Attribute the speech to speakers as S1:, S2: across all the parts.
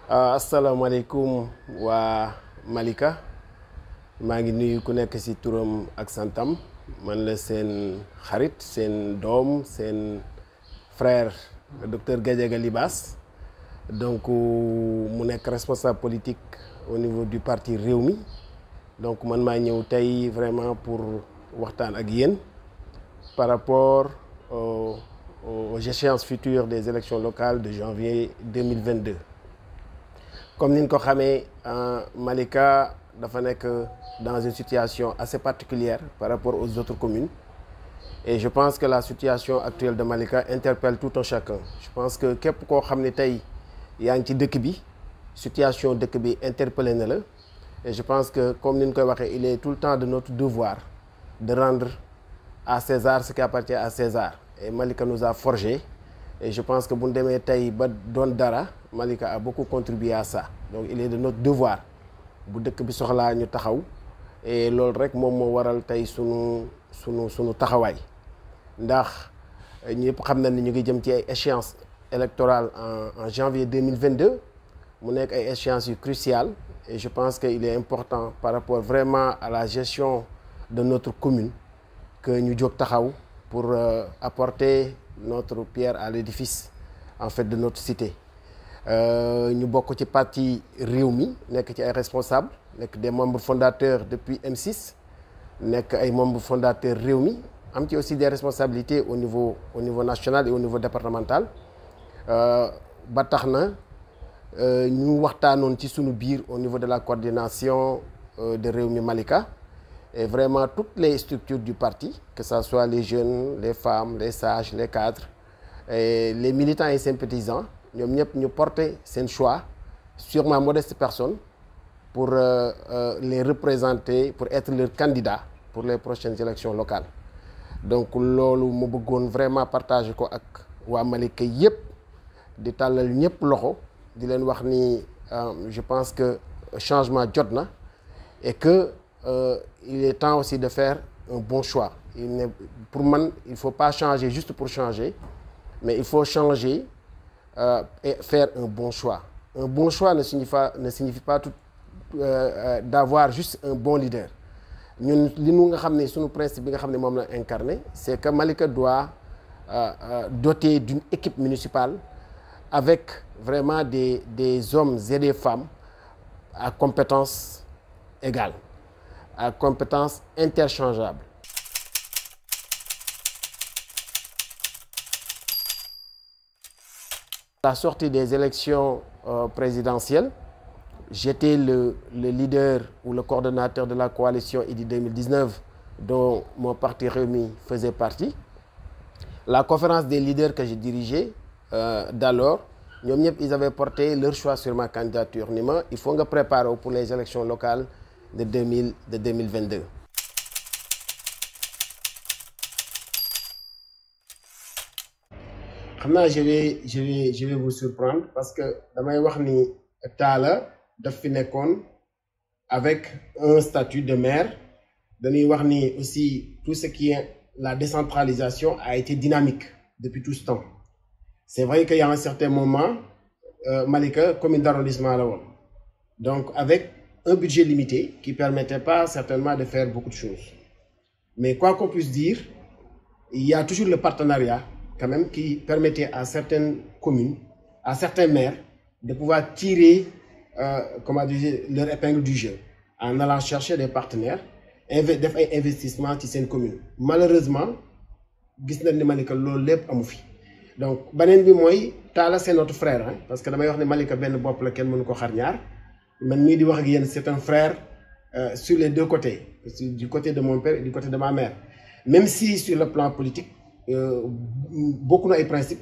S1: asalaamaaleykum waa Malika maa ngi nuyu ku nekk ci turam ak santam man la seen xarit seen doom seen frère docteur Gadiaga Libas donc mu nekk responsable politique au niveau du parti Rewmi donc man maa ñëw tey vraiment pour waxtaan ak yéen par rapport aux échéances futures des élections locales de janvier 2022. Comme ni ñu ko xamee Malika dafa nekk dans une situation assez particulière par rapport aux autres communes et je pense que la situation actuelle de Malika interpelle tout un chacun. Je pense que képp koo xam ne tey yaa ngi ci dëkk bi situation dëkk bi interpellé na la et je pense que comme ni ñu koy waxee il est tout le temps de notre devoir de rendre à César ce qui appartient à César et Malika nous a forgé et je pense que bu ñu demee tey ba doon dara Malika a beaucoup contribué à ça donc il est de notre devoir bu dëkk bi soxlaa ñu taxaw et loolu rek moom moo waral tey sunu taxawaay ndax ñëpp xam na ni ñu ngi jëm ci ay échéances électorales en janvier 2022 mu nekk ay échéances yu cruciales et je pense que il est important par rapport vraiment à la gestion de notre commune que ñu jóg taxaw pour apporter notre pierre à l'édifice en fait de notre cité. ñu bokk ci parti Rewmi nekk ci ay responsables nekk des membres fondateurs depuis M6 nekk ay membres fondateurs Rewmi am ci aussi des responsabilités au niveau national et au niveau départemental ba tax na ñu waxtaanoon ci sunu biir au niveau de la coordination de Rewmi Malika et vraiment toutes les structures du parti que ça soit les jeunes les femmes les sages les cadres et les militants et sympathisants ñoom ñëpp ñu porter seen choix sur ma modeste personne pour les représenter pour être leur candidat pour les prochaines élections locales donc loolu mu bëggoon vraiment partager ko ak waa Malika yëpp di tàllal ñëpp loxo di leen wax ni je pense que changement jot na et que il est temps aussi de faire un bon choix pour man il faut pas changer juste pour changer mais il faut changer et faire un bon choix. Un bon choix ne signifie pas tout d'avoir juste un bon leader. Ñun li nu nga xam ne sunu principe bi nga xam ne moom la incarné c'est que Malika doit doter d'une équipe municipale avec vraiment des hommes et des femmes à compétences égales, à compétences interchangeables. À la sortie des élections présidentielles, j'étais le leader ou le coordonnateur de la coalition Idy 2019 dont mon parti Rewmi faisait partie. La conférence des leaders que j'ai dirigée d'alors, ñoom ñëpp ils avaient porté leur choix sur ma candidature ni ma il faut nga préparer pour les élections locales de 2022. xam naa je vais vous surprendre parce que damay wax ni Talla daf fi nekkoon avec un statut de maire dañuy wax ni aussi tout ce qui est la décentralisation a été dynamique depuis tout ce temps c'est vrai qu'il y a un certain moment Malika commune d'arrondissement la woon donc avec un budget limité qui permettait pas certainement de faire beaucoup de choses mais quoi qu'on puisse dire il y a toujours le partenariat quand même qui permettait à certaines communes, à certains maires de pouvoir tirer comment dire, leur épingle du jeu en allant chercher des partenaires def ay investissement ci seen commune. Malheureusement gis nañ ne Malika loolu lépp amu fi donc beneen bi mooy Talla c'est notre frère hein parce que damay wax ne Malika benn bopp la kenn mënu ko xar ñaar man mii di wax ak yéen c'est un frère sur les deux côtés du côté de mon père et du côté de ma mère même si sur le plan politique bokk na ay principe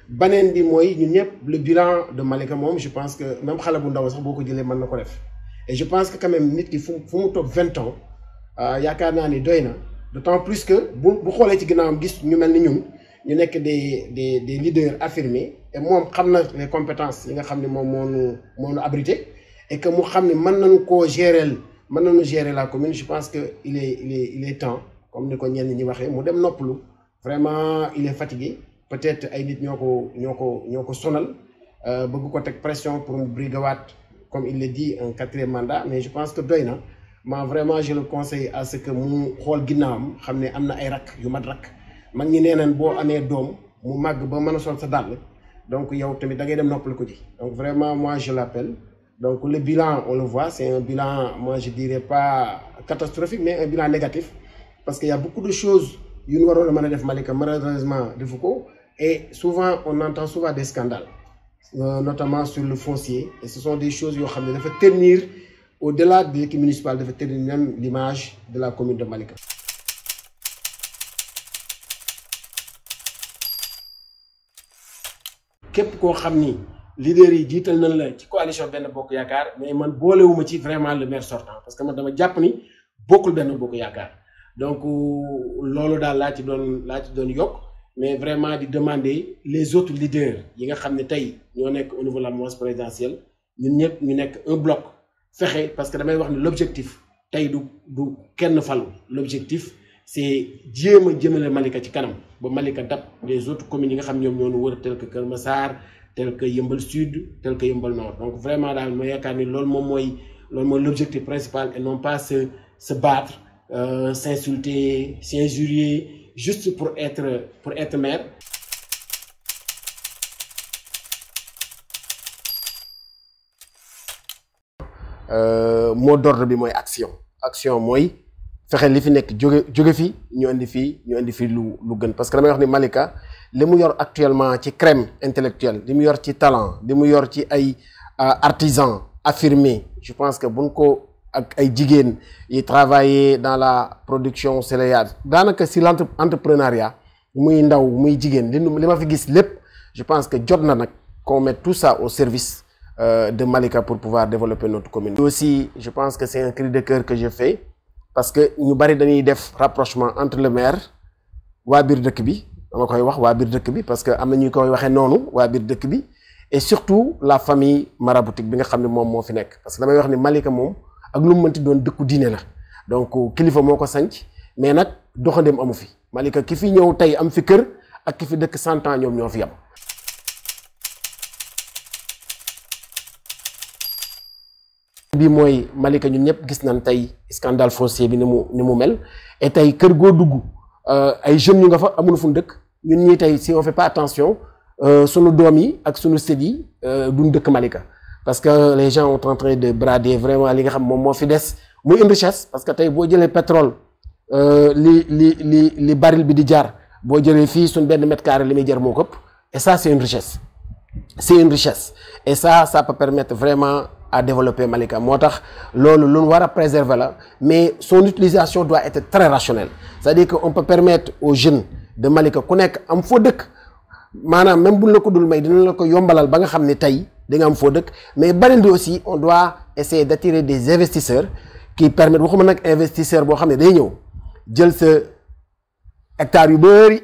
S1: baneen bi mooy ñun ñëpp le bilan de Malika moom je pense que même xale bu ndaw sax boo ko jëlee mën na ko def et je pense que quand même nit ki fu mu toog 20 ans yaakaar naa ni doy na d'autant plus que bu xoolee ci ginnaawam gis ñu mel ni ñun ñu nekk des leaders affirmés et moom xam na les compétences yi nga xam ne moom moo nu abrité et que mu xam ne mën nañu gérer la commune je pense que il est temps comme ni ko ñenn ñi waxee mu dem noppalu vraiment il est fatigué peut-être ay nit ñoo ko sonal bëgg ko teg pression pour mu briguewaat comme il le dit un 4e mandat, mais je pense que doy na. Moi vraiment je le conseille à ce que mu xool ginnaawam xam ne am na ay rakk yu mat rakk mag ñi nee nañ boo amee doom mu màgg ba mën a sol sa dàll donc yow tamit da ngay dem noppal ko ji. Donc vraiment moi je l'appelle. Donc le bilan on le voit, c'est un bilan, moi je dirais pas catastrophique, mais un bilan négatif parce qu'il y a beaucoup de choses yu ñu waroon a mën a def Malika malheureusement defu ko, et souvent on entend souvent des scandales notamment sur le foncier, et ce sont des choses yoo xam ne dafa ternir au-delà de l'équipe municipale, dafa ternir même l'image de la commune de Malika. képp koo xam ni leader yi jiital nañ la ci coalition Benno Bokk Yaakaar, mais man boolewuma ci vraiment le maire sortant parce que man dama jàpp ni bokkul Benno Bokk Yaakaar. Donc loolu daal laa ci doon yokk, mais vraiment di demander les autres leaders yi nga xam ne tey ñoo nekk au niveau de la mouvance présidentielle ñun ñëpp ñu nekk un bloc fexe, parce que damay wax ne l'objectif tey du kenn falu, l'objectif c'est jéem a jëmale Malika ci kanam ba Malika dab les autres communes yi nga xam ñoom ñoo ñu wër tel que Kër Massar, tel que Yeumbeul Sud, tel que Yeumbeul Nord. Donc vraiment daal ma yaakaar ni loolu moom mooy l'objectif principal, et non pas se battre, s'insulter, s'injurier juste pour être maire. Mot d'ordre bi mooy action mooy fexe li fi nekk jóge fi ñu indi fii lu gën, parce que damay wax ni Malika li mu yor actuellement ci crème intellectuelle, li mu yor ci talent, li mu yor ci ay artisans affirmés, je pense que buñ ko ak ay jigéen yi travailler dans la production céréalière daanaka si l'entrepreneuriat muy ndaw muy jigéen li ma fi gis lépp, je pense que jot na nag qu'on mette tout ça au service de Malika pour pouvoir développer notre commune. Aussi je pense que c'est un cri de cœur que je fais, parce que ñu bari dañuy def rapprochement entre le maire, waa biir dëkk bi, dama koy wax waa biir dëkk bi parce que am na ñu koy waxee noonu waa biir dëkk bi, et surtout la famille maraboutique bi nga xam ne moom moo fi nekk, parce que damay wax ni Malika moom ak lu mu mënti doon dëkku diine la, donc kilifa moo ko sanc, mais nag doxandéem amu fi. Malika ki fi ñëw tey am fi kër ak ki fi dëkk 100 ans ñoom ñoo fi yam. bi mooy Malika ñun ñëpp gis nañ tey scandale foncier bi ni mu mel, et tey kër goo dugg ay jeunes yu nga fa amuñu fu dëkk. ñun ñii tey si on fait pas attention sunu doom yi ak sunu sët yi duñ dëkk Malika, parce que les gens sont en train de brader vraiment li nga xam moom moo fi des muy une richesse, parce que tey boo jëlee pétrole li baril bi di jar, boo jëlee fii suñ benn mètre carré li muy jar moo këpp, et ça c'est une richesse, et ça peut permettre vraiment à développer Malika. moo tax loolu lu ñu war a préserver la, mais son utilisation doit être très rationnelle, c'est-à-dire que on peut permettre aux jeunes de Malika ku nekk am foo dëkk, maanaam même buñ la ko dul may dina la ko yombalal ba nga xam ne tey da nga am foo dëkk, mais beneen bi aussi on doit essayer d'attirer des investisseurs qui permettent, waxuma nag investisseur boo xam ne day ñëw jël sa hectare yu bëri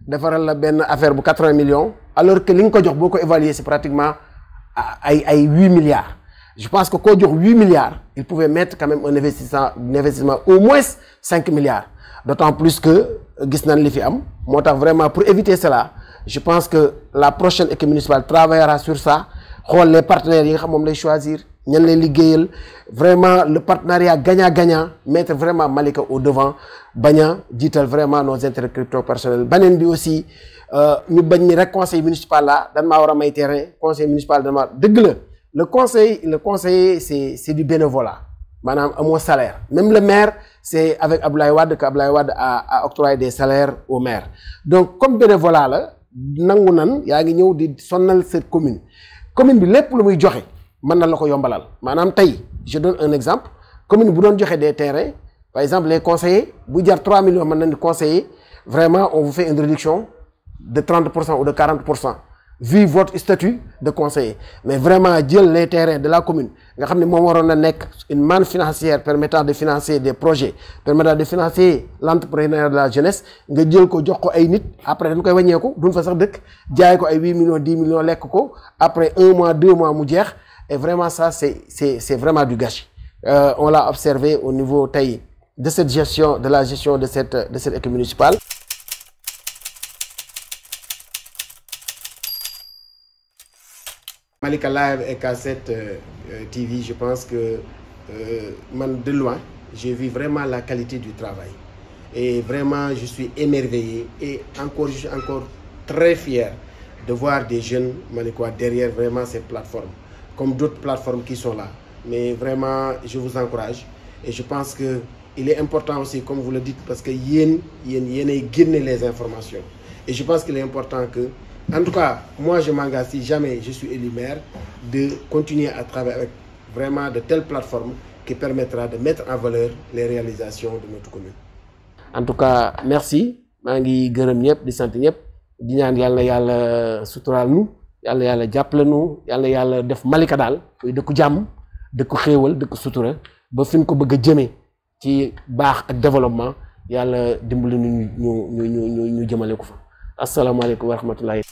S1: defaral la benn affaire bu 80 millions, alors que li nga ko jox boo ko évaluer c'est pratiquement ay 8 milliards. Je pense que koo jox 8 milliards il pouvait mettre quand même un investissement au moins 5 milliards, d'autant plus que gis nañ li fi am. moo tax vraiment pour éviter cela, je pense que la prochaine équipe municipale travaillera sur ça, xool les partenaires yi nga xam moom lay choisir, ñan lay liggéeyal, vraiment le partenariat gagnant-gagnant, mettre vraiment Malika au devant, bañ a jiital vraiment nos intérêts crypto personnels. Beneen bi aussi ñu bañ ni rek conseil municipal la dan maa war a may terrain, conseil municipal dama dëgg la, le conseiller c'est du bénévolat, maanaam amoo salaire. Même le maire c'est avec Abdoulaye Wade que Abdoulaye Wade a octroyé des salaires au maire. Donc comme bénévolat la, nangu nan yaa ngi ñëw di sonnal cette commune bi lépp lu muy joxe mën na la ko yombalal. maanaam tey je donne un exemple, commune bu doon joxe des terrains, par exemple les conseillers bu jar 3 millions mën nañ di conseiller, vraiment on vous fait une réduction de 30% ou de 40% vu votre statut de conseiller. Mais vraiment jël les terrains de la commune nga xam ne moom waroon na nekk une manne financière permettant de financer des projets, permettant de financer l'entrepreneuriat de la jeunesse, nga jël ko jox ko ay nit, après dañ koy wàññeeku duñ fa sax dëkk, jaay ko ay 8 millions 10 millions lekk ko, après 1 mois 2 mois mu jeex, et vraiment ça c'est vraiment du gâchis. On l'a observé au niveau tey de cette gestion de cette équipe municipale. Malika Live et K7 TV, je pense que de loin, j'ai vu vraiment la qualité du travail. Et vraiment, je suis émerveillé et je suis encore très fier de voir des jeunes Malikois derrière vraiment ces plateformes, comme d'autres plateformes qui sont là. Mais vraiment, je vous encourage. Et je pense qu'il est important aussi, comme vous le dites, parce que yen guéné les informations. Et je pense qu'il est important que, en tout cas, moi je m'engage, si jamais je suis élu maire, de continuer à travailler avec vraiment de telles plateformes qui permettra de mettre en valeur les réalisations de notre commune. En tout cas, merci. Je suis gërëm di sant ñëpp di ñaan yàlla suturaal nu yàlla jàppale nu yàlla def Malika daal muy dëkku jàmm dëkku xéewal dëkku sutura ba fi ñu ko bëgg a jëmee ci baax ak développement yàlla dimbali ñu jëmale ko fa asalaamaaleykum wa rahmatullahi